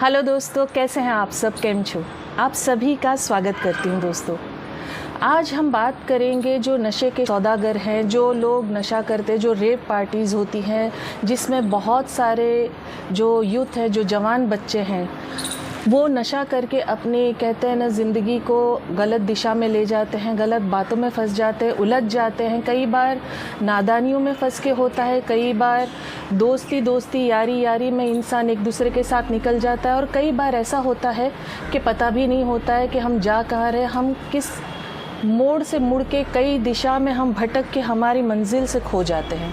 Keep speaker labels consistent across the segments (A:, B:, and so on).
A: Hello दोस्तों, कैसे हैं आप सब? केम छो? आप सभी का स्वागत करती हूँ दोस्तों। आज हम बात करेंगे जो नशे के सौदागर हैं, जो लोग नशा करते हैं, जो रेप पार्टीज़ होती हैं जिसमें बहुत सारे जो यूथ हैं, जो जवान बच्चे हैं, वो नशा करके अपनी कहते हैं ना ज़िंदगी को गलत दिशा में ले जाते हैं, गलत बातों में फंस जाते हैं, उलझ जाते हैं। कई बार नादानियों में फंस के होता है, कई बार दोस्ती यारी में इंसान एक दूसरे के साथ निकल जाता है, और कई बार ऐसा होता है कि पता भी नहीं होता है कि हम जा कहाँ रहे, हम किस मोड़ से मुड़ के कई दिशा में हम भटक के हमारी मंजिल से खो जाते हैं।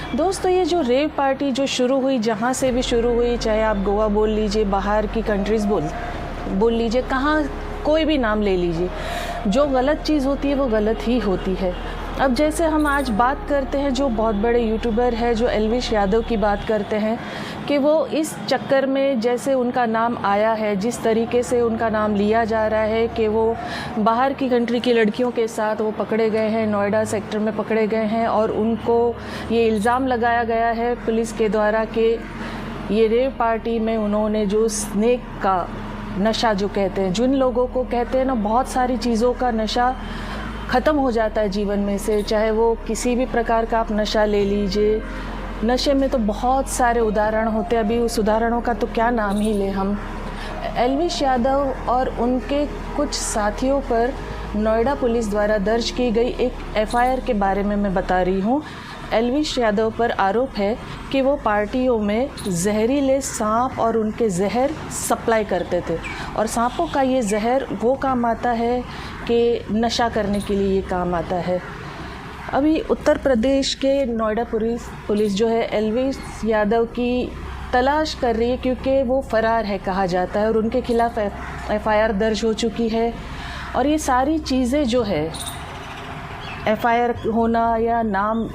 A: दोस्तों, ये जो रेव पार्टी जो शुरू हुई, जहाँ से भी शुरू हुई, चाहे आप गोवा बोल लीजिए, बाहर की कंट्रीज़ बोल लीजिए, कहाँ कोई भी नाम ले लीजिए, जो गलत चीज़ होती है वो गलत ही होती है। अब जैसे हम आज बात करते हैं, जो बहुत बड़े यूट्यूबर है जो एल्विश यादव की बात करते हैं कि वो इस चक्कर में जैसे उनका नाम आया है, जिस तरीके से उनका नाम लिया जा रहा है कि वो बाहर की कंट्री की लड़कियों के साथ वो पकड़े गए हैं, नोएडा सेक्टर में पकड़े गए हैं, और उनको ये इल्ज़ाम लगाया गया है पुलिस के द्वारा कि ये रेव पार्टी में उन्होंने जो स्नेक का नशा जो कहते हैं, जिन लोगों को कहते हैं ना, बहुत सारी चीज़ों का नशा ख़त्म हो जाता है जीवन में से, चाहे वो किसी भी प्रकार का आप नशा ले लीजिए। नशे में तो बहुत सारे उदाहरण होते हैं, अभी उस उदाहरणों का तो क्या नाम ही ले हम। एल्विश यादव और उनके कुछ साथियों पर नोएडा पुलिस द्वारा दर्ज की गई एक एफआईआर के बारे में मैं बता रही हूँ। एल्विश यादव पर आरोप है कि वो पार्टियों में जहरीले सांप और उनके जहर सप्लाई करते थे, और सांपों का ये जहर वो काम आता है कि नशा करने के लिए ये काम आता है। अभी उत्तर प्रदेश के नोएडा पुलिस जो है एल्विश यादव की तलाश कर रही है, क्योंकि वो फ़रार है कहा जाता है, और उनके खिलाफ़ एफआईआर दर्ज हो चुकी है। और ये सारी चीज़ें जो है, एफआईआर होना या नाम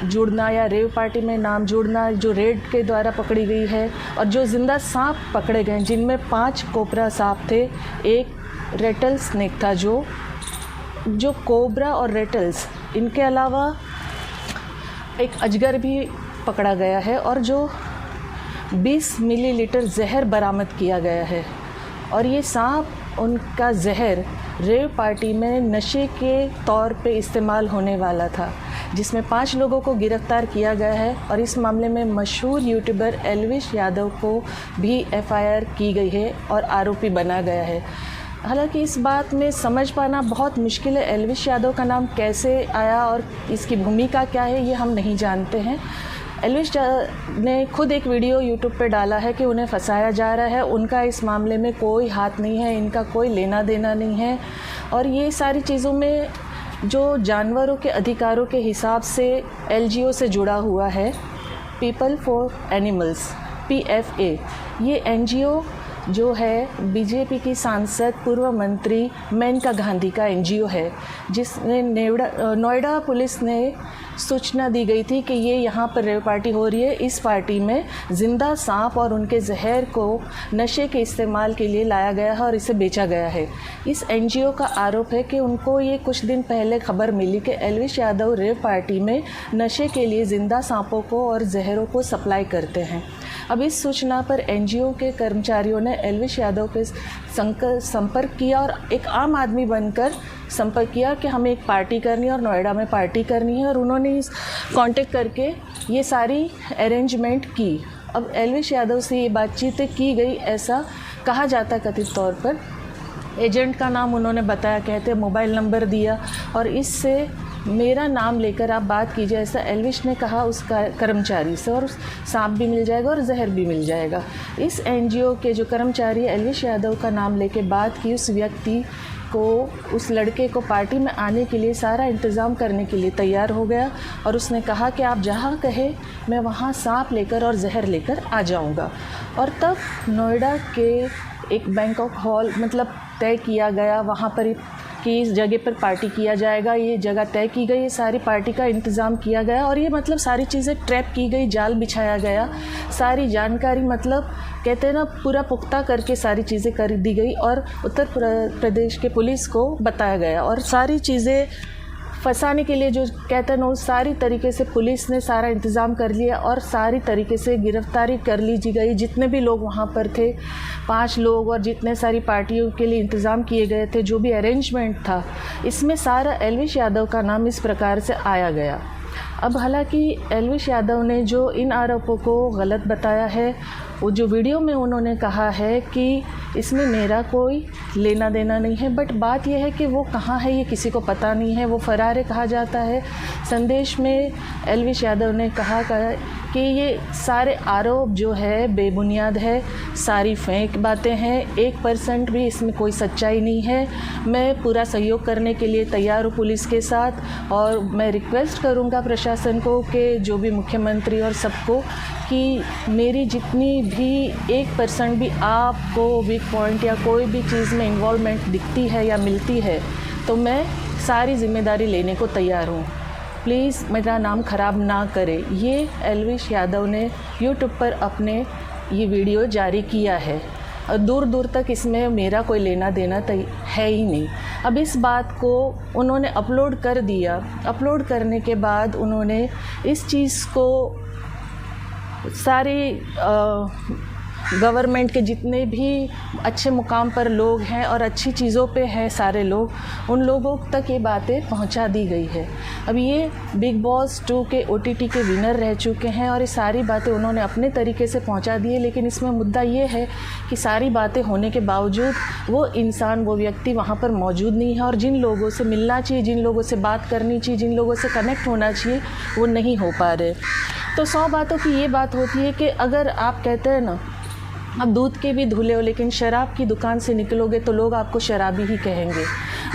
A: जुड़ना या रेव पार्टी में नाम जुड़ना, जो रेड के द्वारा पकड़ी गई है, और जो ज़िंदा सांप पकड़े गए जिनमें 5 कोबरा सांप थे, एक रेटल स्नेक था, जो कोबरा और रेटल्स, इनके अलावा एक अजगर भी पकड़ा गया है, और जो 20 मिलीलीटर जहर बरामद किया गया है। और ये सांप, उनका जहर रेव पार्टी में नशे के तौर पे इस्तेमाल होने वाला था, जिसमें 5 लोगों को गिरफ्तार किया गया है, और इस मामले में मशहूर यूट्यूबर एल्विश यादव को भी एफआईआर की गई है और आरोपी बना गया है। हालांकि इस बात में समझ पाना बहुत मुश्किल है, एल्विश यादव का नाम कैसे आया और इसकी भूमिका क्या है, ये हम नहीं जानते हैं। एल्विश ने खुद एक वीडियो यूट्यूब पे डाला है कि उन्हें फंसाया जा रहा है, उनका इस मामले में कोई हाथ नहीं है, इनका कोई लेना देना नहीं है। और ये सारी चीज़ों में जो जानवरों के अधिकारों के हिसाब से एलजीओ से जुड़ा हुआ है, पीपल फॉर एनिमल्स, PFA, ये एनजीओ जो है बीजेपी की सांसद पूर्व मंत्री मेनका गांधी का एनजीओ है, जिसने नोएडा पुलिस ने सूचना दी गई थी कि ये यहाँ पर रेव पार्टी हो रही है। इस पार्टी में ज़िंदा सांप और उनके जहर को नशे के इस्तेमाल के लिए लाया गया है और इसे बेचा गया है। इस एनजीओ का आरोप है कि उनको ये कुछ दिन पहले खबर मिली कि एल्विश यादव रेव पार्टी में नशे के लिए ज़िंदा सांपों को और जहरों को सप्लाई करते हैं। अब इस सूचना पर एनजीओ के कर्मचारियों ने एल्विश यादव के संपर्क किया और एक आम आदमी बनकर संपर्क किया कि हमें एक पार्टी करनी है और नोएडा में पार्टी करनी है, और उन्होंने इस कांटेक्ट करके ये सारी अरेंजमेंट की। अब एल्विश यादव से ये बातचीत की गई, ऐसा कहा जाता कथित तौर पर। एजेंट का नाम उन्होंने बताया, कहते मोबाइल नंबर दिया, और इससे मेरा नाम लेकर आप बात कीजिए, ऐसा एल्विश ने कहा उस कर्मचारी से, और सांप भी मिल जाएगा और जहर भी मिल जाएगा। इस एनजीओ के जो कर्मचारी एल्विश यादव का नाम लेके बात की, उस व्यक्ति को, उस लड़के को पार्टी में आने के लिए सारा इंतज़ाम करने के लिए तैयार हो गया, और उसने कहा कि आप जहाँ कहे मैं वहाँ सांप लेकर और जहर लेकर आ जाऊँगा। और तब नोएडा के एक बैंकॉक हॉल मतलब तय किया गया, वहाँ पर कि इस जगह पर पार्टी किया जाएगा, ये जगह तय की गई, ये सारी पार्टी का इंतज़ाम किया गया, और ये मतलब सारी चीज़ें ट्रैप की गई, जाल बिछाया गया, सारी जानकारी मतलब कहते हैं ना पूरा पुख्ता करके सारी चीज़ें कर दी गई और उत्तर प्रदेश के पुलिस को बताया गया, और सारी चीज़ें फंसाने के लिए जो कहते हैं ना, सारी तरीके से पुलिस ने सारा इंतज़ाम कर लिया और सारी तरीके से गिरफ्तारी कर लीजी गई। जितने भी लोग वहाँ पर थे, 5 लोग, और जितने सारी पार्टियों के लिए इंतज़ाम किए गए थे, जो भी अरेंजमेंट था, इसमें सारा एल्विश यादव का नाम इस प्रकार से आया गया। अब हालांकि एल्विश यादव ने जो इन आरोपों को गलत बताया है, वो जो वीडियो में उन्होंने कहा है कि इसमें मेरा कोई लेना देना नहीं है, बट बात यह है कि वो कहाँ है ये किसी को पता नहीं है। वो फरार है कहा जाता है। संदेश में एल्विश यादव ने कहा कि ये सारे आरोप जो है बेबुनियाद है, सारी फेक बातें हैं, 1% भी इसमें कोई सच्चाई नहीं है। मैं पूरा सहयोग करने के लिए तैयार हूँ पुलिस के साथ, और मैं रिक्वेस्ट करूँगा प्रशासन को कि जो भी मुख्यमंत्री और सबको, कि मेरी जितनी भी 1% भी आपको वीक पॉइंट या कोई भी चीज़ में इन्वॉल्वमेंट दिखती है या मिलती है, तो मैं सारी जिम्मेदारी लेने को तैयार हूँ। प्लीज़ मेरा नाम ख़राब ना करें। ये एल्विश यादव ने यूट्यूब पर अपने ये वीडियो जारी किया है, और दूर दूर तक इसमें मेरा कोई लेना देना है ही नहीं। अब इस बात को उन्होंने अपलोड कर दिया। अपलोड करने के बाद उन्होंने इस चीज़ को सारे गवर्नमेंट के जितने भी अच्छे मुकाम पर लोग हैं और अच्छी चीज़ों पे हैं सारे लोग, उन लोगों तक ये बातें पहुंचा दी गई है। अब ये बिग बॉस 2 के OTT के विनर रह चुके हैं और ये सारी बातें उन्होंने अपने तरीके से पहुंचा दी है, लेकिन इसमें मुद्दा ये है कि सारी बातें होने के बावजूद वो इंसान, वो व्यक्ति वहाँ पर मौजूद नहीं है, और जिन लोगों से मिलना चाहिए, जिन लोगों से बात करनी चाहिए, जिन लोगों से कनेक्ट होना चाहिए, वो नहीं हो पा रहे। तो 100 बातों की ये बात होती है कि अगर आप कहते हैं ना, आप दूध के भी धुले हो, लेकिन शराब की दुकान से निकलोगे तो लोग आपको शराबी ही कहेंगे।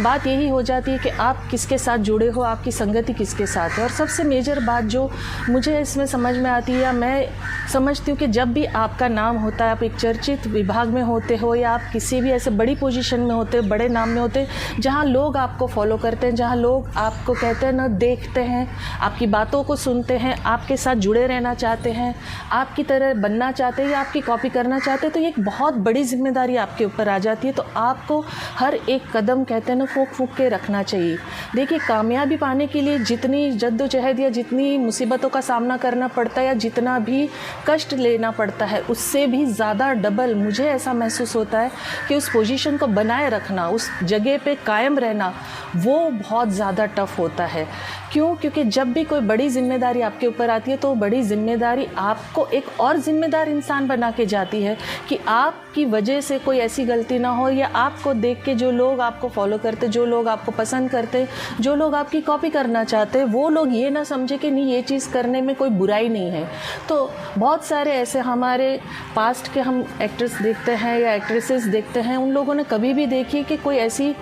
A: बात यही हो जाती है कि आप किसके साथ जुड़े हो, आपकी संगति किसके साथ है। और सबसे मेजर बात जो मुझे इसमें समझ में आती है, या मैं समझती हूँ कि जब भी आपका नाम होता है, आप एक चर्चित विभाग में होते हो या आप किसी भी ऐसे बड़ी पोजीशन में होते, बड़े नाम में होते, जहाँ लोग आपको फॉलो करते हैं, जहाँ लोग आपको कहते हैं ना, देखते हैं, आपकी बातों को सुनते हैं, आपके साथ जुड़े रहना चाहते हैं, आपकी तरह बनना चाहते हैं या आपकी कॉपी करना चाहते हैं, तो ये एक बहुत बड़ी जिम्मेदारी आपके ऊपर आ जाती है। तो आपको हर एक कदम कहते हैं ना, फूंक फूंक के रखना चाहिए। देखिए, कामयाबी पाने के लिए जितनी जद्दोजहद या जितनी मुसीबतों का सामना करना पड़ता है या जितना भी कष्ट लेना पड़ता है, उससे भी ज़्यादा डबल मुझे ऐसा महसूस होता है कि उस पोजीशन को बनाए रखना, उस जगह पे कायम रहना, वो बहुत ज़्यादा टफ होता है। क्यों? क्योंकि जब भी कोई बड़ी जिम्मेदारी आपके ऊपर आती है, तो बड़ी जिम्मेदारी आपको एक और जिम्मेदार इंसान बना के जाती है कि आपकी वजह से कोई ऐसी गलती ना हो, या आपको देख के जो लोग आपको फॉलो करते, जो लोग आपको पसंद करते, जो लोग आपकी कॉपी करना चाहते, वो लोग ये ना समझे कि नहीं, ये चीज़ करने में कोई बुराई नहीं है। तो बहुत सारे ऐसे हमारे पास्ट के हम एक्टर्स देखते हैं या एक्ट्रेसेस देखते हैं, उन लोगों ने कभी भी देखी कि कोई ऐसी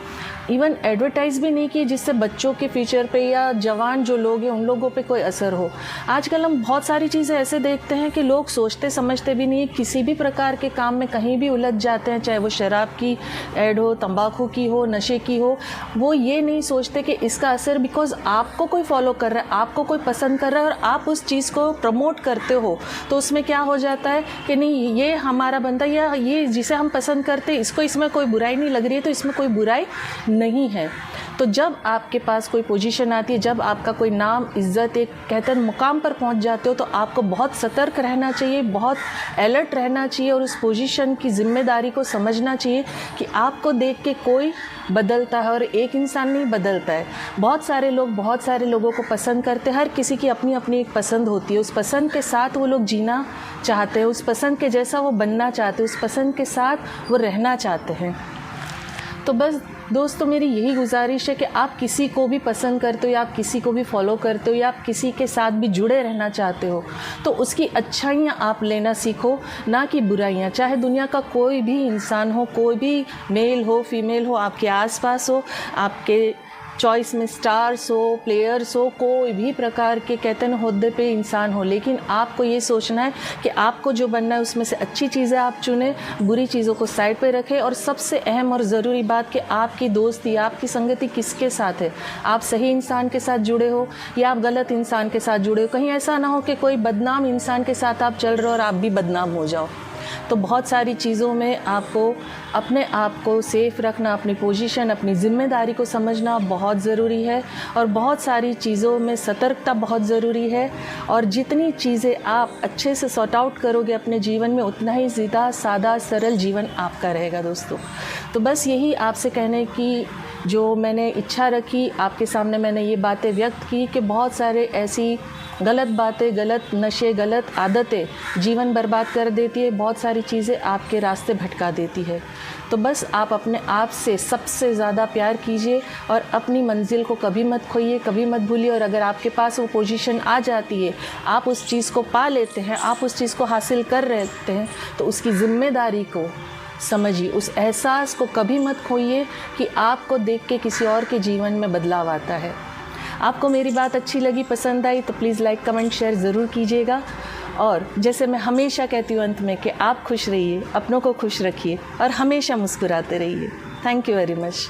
A: इवन एडवर्टाइज़ भी नहीं की जिससे बच्चों के फ्यूचर पे या जवान जो लोग हैं उन लोगों पे कोई असर हो। आजकल हम बहुत सारी चीज़ें ऐसे देखते हैं कि लोग सोचते समझते भी नहीं है, किसी भी प्रकार के काम में कहीं भी उलझ जाते हैं, चाहे वो शराब की ऐड हो, तंबाकू की हो, नशे की हो। वो ये नहीं सोचते कि इसका असर बिकॉज आपको कोई फॉलो कर रहा है, आपको कोई पसंद कर रहा है और आप उस चीज़ को प्रमोट करते हो, तो उसमें क्या हो जाता है कि नहीं, ये हमारा बंदा या ये जिसे हम पसंद करते हैं, इसको इसमें कोई बुराई नहीं लग रही है, तो इसमें कोई बुराई नहीं है। तो जब आपके पास कोई पोजीशन आती है, जब आपका कोई नाम, इज्जत, एक कहते हैं मुकाम पर पहुंच जाते हो, तो आपको बहुत सतर्क रहना चाहिए, बहुत अलर्ट रहना चाहिए और उस पोजीशन की जिम्मेदारी को समझना चाहिए कि आपको देख के कोई बदलता है और एक इंसान नहीं बदलता है। बहुत सारे लोग बहुत सारे लोगों को पसंद करते हैं, हर किसी की अपनी अपनी एक पसंद होती है, उस पसंद के साथ वो लोग जीना चाहते हैं, उस पसंद के जैसा वो बनना चाहते हैं, उस पसंद के साथ वो रहना चाहते हैं। तो बस दोस्तों, मेरी यही गुजारिश है कि आप किसी को भी पसंद करते हो या आप किसी को भी फॉलो करते हो या आप किसी के साथ भी जुड़े रहना चाहते हो, तो उसकी अच्छाइयाँ आप लेना सीखो, ना कि बुराइयाँ। चाहे दुनिया का कोई भी इंसान हो, कोई भी मेल हो, फीमेल हो, आपके आसपास हो, आपके चॉइस में स्टार्स हो, प्लेयर्स हो, कोई भी प्रकार के कहते हैं ओहदे पे इंसान हो, लेकिन आपको ये सोचना है कि आपको जो बनना है उसमें से अच्छी चीज़ें आप चुनें, बुरी चीज़ों को साइड पे रखें। और सबसे अहम और ज़रूरी बात कि आपकी दोस्ती, आपकी संगति किसके साथ है, आप सही इंसान के साथ जुड़े हो या आप गलत इंसान के साथ जुड़े हो। कहीं ऐसा ना हो कि कोई बदनाम इंसान के साथ आप चल रहे हो और आप भी बदनाम हो जाओ। तो बहुत सारी चीज़ों में आपको अपने आप को सेफ़ रखना, अपनी पोजीशन, अपनी ज़िम्मेदारी को समझना बहुत ज़रूरी है और बहुत सारी चीज़ों में सतर्कता बहुत ज़रूरी है। और जितनी चीज़ें आप अच्छे से सॉर्ट आउट करोगे अपने जीवन में, उतना ही सीधा सादा सरल जीवन आपका रहेगा दोस्तों। तो बस यही आपसे कहने की जो मैंने इच्छा रखी, आपके सामने मैंने ये बातें व्यक्त की कि बहुत सारे ऐसी गलत बातें, गलत नशे, गलत आदतें जीवन बर्बाद कर देती है, बहुत सारी चीज़ें आपके रास्ते भटका देती है। तो बस आप अपने आप से सबसे ज़्यादा प्यार कीजिए और अपनी मंजिल को कभी मत खोइए, कभी मत भूलिए। और अगर आपके पास वो पोजीशन आ जाती है, आप उस चीज़ को पा लेते हैं, आप उस चीज़ को हासिल कर लेते हैं, तो उसकी ज़िम्मेदारी को समझिए, उस एहसास को कभी मत खोइए कि आपको देख के किसी और के जीवन में बदलाव आता है। आपको मेरी बात अच्छी लगी, पसंद आई तो प्लीज़ लाइक, कमेंट, शेयर ज़रूर कीजिएगा। और जैसे मैं हमेशा कहती हूँ अंत में कि आप खुश रहिए, अपनों को खुश रखिए और हमेशा मुस्कुराते रहिए। Thank you very much.